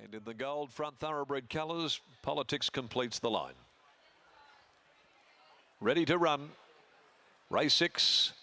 And in the gold front thoroughbred colours, Politics completes the line. Ready to run. Race 6.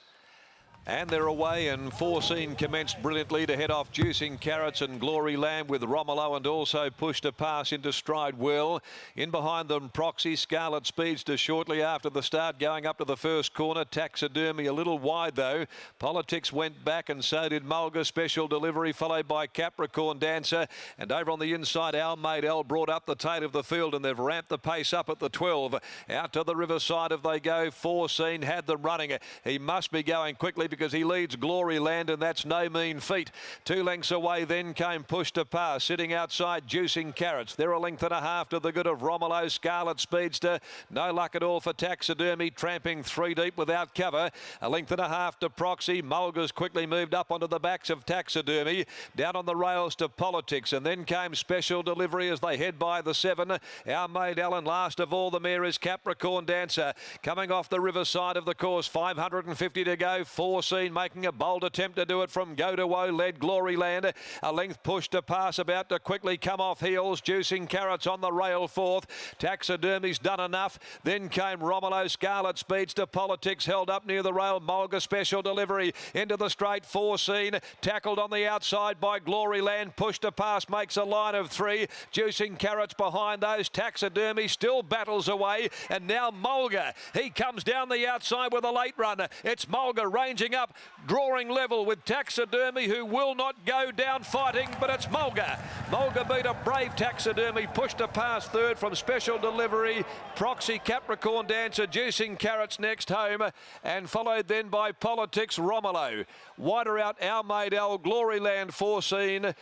And they're away, and 14 commenced brilliantly to head off Juicing Carrots and Glory Land with Romolo, and also pushed a pass into stride well. In behind them, Proxy, Scarlet Speedster shortly after the start, going up to the first corner. Taxidermy a little wide though. Politics went back, and so did Mulga. Special Delivery followed by Capricorn Dancer, and over on the inside, Our Mate L brought up the tail of the field, and they've ramped the pace up at the 12. Out to the riverside if they go. 14 had them running. He must be going quickly because he leads Glory Land, and that's no mean feat. 2 lengths away then came Push to Pass, sitting outside Juicing Carrots. They're a length and a half to the good of Romolo. Scarlet Speedster, no luck at all for Taxidermy, tramping 3 deep without cover. A length and a half to Proxy. Mulga's quickly moved up onto the backs of Taxidermy. Down on the rails to Politics, and then came Special Delivery as they head by the 7. Our Maid Ellen, last of all, the mare is Capricorn Dancer. Coming off the riverside of the course, 550 to go. 14 making a bold attempt to do it from Go to Woe, led Glory Land. A length Push to Pass, about to quickly come off heels. Juicing Carrots on the rail 4th. Taxidermy's done enough. Then came Romolo. Scarlet Speedster. Politics held up near the rail. Mulga. Special Delivery into the straight. 14 tackled on the outside by Glory Land. Push to Pass makes a line of 3. Juicing Carrots behind those. Taxidermy still battles away, and now Mulga. He comes down the outside with a late runner. It's Mulga ranging up, drawing level with Taxidermy, who will not go down fighting, but it's Mulga. Mulga beat a brave Taxidermy. Pushed to Pass third from Special Delivery. Proxy, Capricorn Dancer, Juicing Carrots next home, and followed then by Politics, Romolo. Wider out, Our Maid L, Glory Land 14.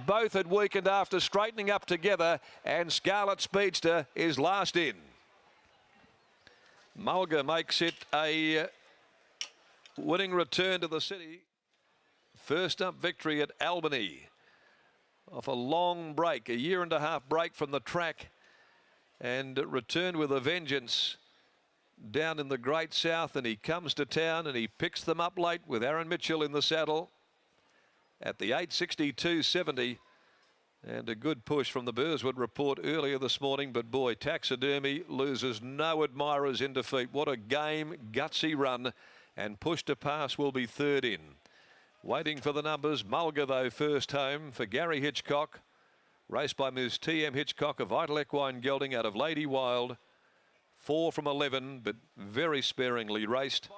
Both had weakened after straightening up together, and Scarlet Speedster is last in. Mulga makes it a winning return to the city. First up victory at Albany off a long break, a 1.5-year break from the track, and returned with a vengeance down in the Great South, and he comes to town and he picks them up late with Aaron Mitchell in the saddle at the 862.70. And a good push from the Burswood report earlier this morning, but boy, Taxidermy loses no admirers in defeat. What a game, gutsy run, and Push to Pass will be third in. Waiting for the numbers, Mulga though first home for Gary Hitchcock. Raced by Ms. T.M. Hitchcock of Vital Equine Gelding out of Lady Wild. 4 from 11, but very sparingly raced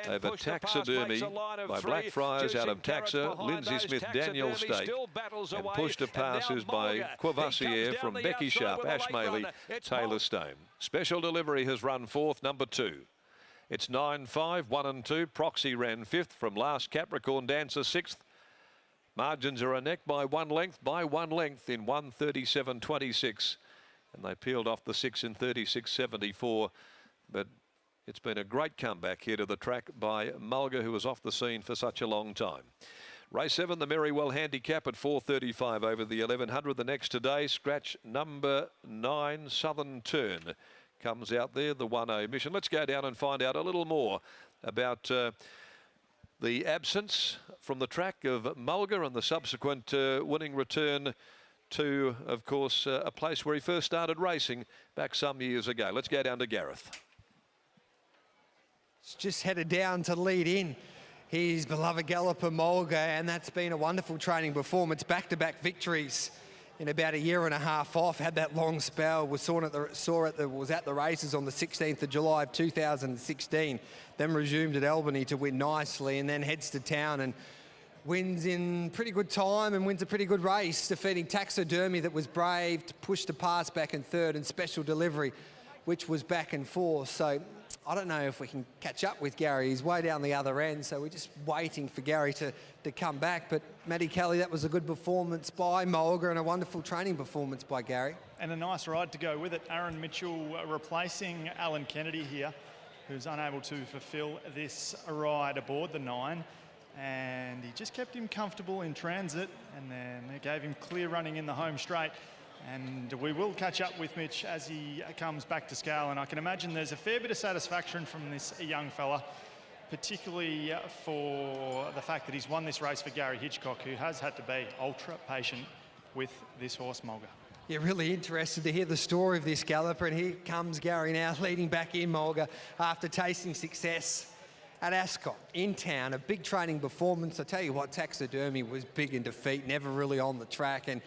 over Taxidermy by Blackfriars out of Taxa, Lindsay Smith, Daniel State, and Push to Pass is by Quavassier from Becky Sharp, Ash Maley, Taylor Stone. Special Delivery has run 4th, number 2. It's 9, 5, 1 and 2. Proxy ran 5th from last. Capricorn Dancer 6th. Margins are a neck by 1 length, in 1:37.26. And they peeled off the 6 in 36.74. But it's been a great comeback here to the track by Mulga, who was off the scene for such a long time. Race 7, the Merrywell Handicap at 4:35 over the 1100. The next today, scratch number 9, Southern Turn, comes out there, the 1-0 mission. Let's go down and find out a little more about the absence from the track of Mulga and the subsequent winning return to, of course, a place where he first started racing back some years ago. Let's go down to Gareth. It's just headed down to lead in his beloved galloper Mulga, and that's been a wonderful training performance. Back-to-back victories in about a 1.5 years off. Had that long spell. Was was at the races on the 16th of July of 2016. Then resumed at Albany to win nicely, and then heads to town and wins in pretty good time and wins a pretty good race, defeating Taxidermy that was brave, to Push to Pass back in 3rd, and Special Delivery, which was back in 4th. So I don't know if we can catch up with Gary. He's way down the other end, so we're just waiting for Gary to come back. But Matty Kelly, that was a good performance by Mulga and a wonderful training performance by Gary. And a nice ride to go with it. Aaron Mitchell replacing Alan Kennedy here, who's unable to fulfill this ride aboard the 9. And he just kept him comfortable in transit, and then it gave him clear running in the home straight. And we will catch up with Mitch as he comes back to scale, and I can imagine there's a fair bit of satisfaction from this young fella, particularly for the fact that he's won this race for Gary Hitchcock, who has had to be ultra patient with this horse, Mulga. Yeah, really interested to hear the story of this galloper, and here comes Gary now leading back in Mulga after tasting success at Ascot in town. A big training performance. I tell you what, Taxidermy was big in defeat, never really on the track, and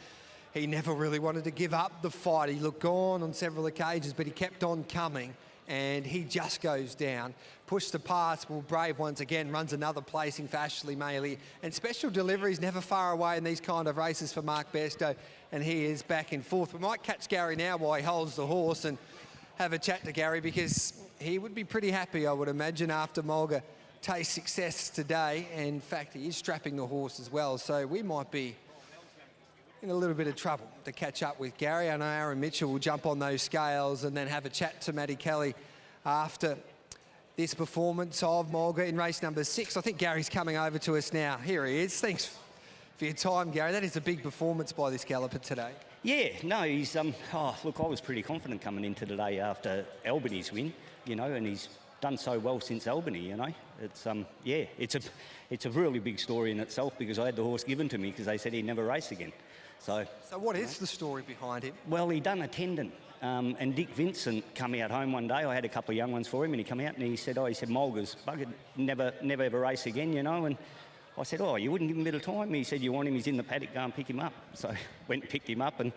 he never really wanted to give up the fight. He looked gone on several occasions, but he kept on coming, and he just goes down. Pushed the pass, well, Brave once again runs another placing for Ashley Maley, and Special Delivery's never far away in these kind of races for Mark Besto, and he is back and forth. We might catch Gary now while he holds the horse and have a chat to Gary, because he would be pretty happy, I would imagine, after Mulga tastes success today. And in fact, he is strapping the horse as well, so we might be in a little bit of trouble to catch up with Gary. I know Aaron Mitchell will jump on those scales and then have a chat to Matty Kelly after this performance of Mulga in race number 6. I think Gary's coming over to us now. Here he is. Thanks for your time, Gary. That is a big performance by this galloper today. Yeah, no, he's, look, I was pretty confident coming into today after Albany's win, you know, and he's done so well since Albany, you know. It's, yeah, it's a really big story in itself, because I had the horse given to me because they said he'd never race again. So what is the story behind him? Well, he done a tendon, and Dick Vincent come out home one day. I had a couple of young ones for him, and he come out and he said, Mulga's buggered, never ever race again, you know. And I said, you wouldn't give him a bit of time? He said, you want him, he's in the paddock, go and pick him up. So went and picked him up, and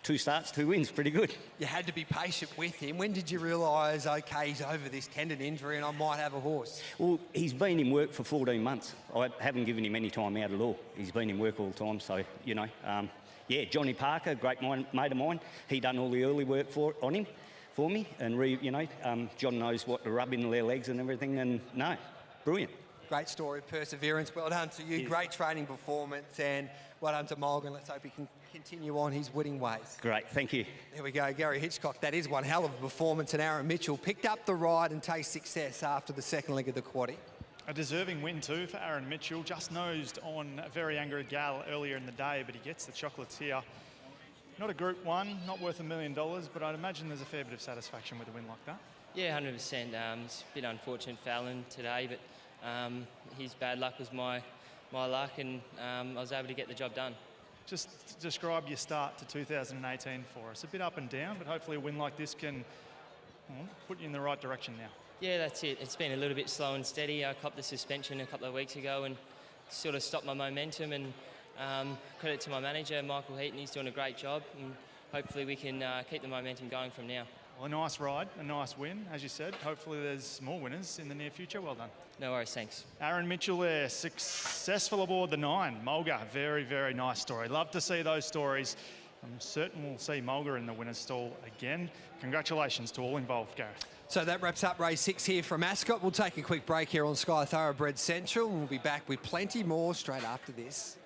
2 starts, 2 wins, pretty good. You had to be patient with him. When did you realise, okay, he's over this tendon injury and I might have a horse? Well, he's been in work for 14 months. I haven't given him any time out at all. He's been in work all the time, so, you know. Yeah, Johnny Parker, great mate of mine, he done all the early work on him for me, and, you know, John knows what to rub in their legs and everything, and no, brilliant. Great story of perseverance. Well done to you. Yeah. Great training performance, and well done to Mulga. Let's hope he can continue on his winning ways. Great, thank you. There we go, Gary Hitchcock. That is one hell of a performance, and Aaron Mitchell picked up the ride and taste success after the second leg of the quaddie. A deserving win too for Aaron Mitchell. Just nosed on a very angry gal earlier in the day, but he gets the chocolates here. Not a Group 1, not worth $1 million, but I'd imagine there's a fair bit of satisfaction with a win like that. Yeah, 100%. It's a bit unfortunate for Alan today, but his bad luck was my luck, and I was able to get the job done. Just describe your start to 2018 for us. A bit up and down, but hopefully a win like this can put you in the right direction now. Yeah, that's it. It's been a little bit slow and steady. I copped the suspension a couple of weeks ago and sort of stopped my momentum, and credit to my manager, Michael Heaton. He's doing a great job, and hopefully we can keep the momentum going from now. Well, a nice ride, a nice win, as you said. Hopefully there's more winners in the near future. Well done. No worries, thanks. Aaron Mitchell there, successful aboard the 9. Mulga, very, very nice story. Love to see those stories. I'm certain we'll see Mulga in the winner's stall again. Congratulations to all involved, Gareth. So that wraps up race 6 here from Ascot. We'll take a quick break here on Sky Thoroughbred Central, and we'll be back with plenty more straight after this.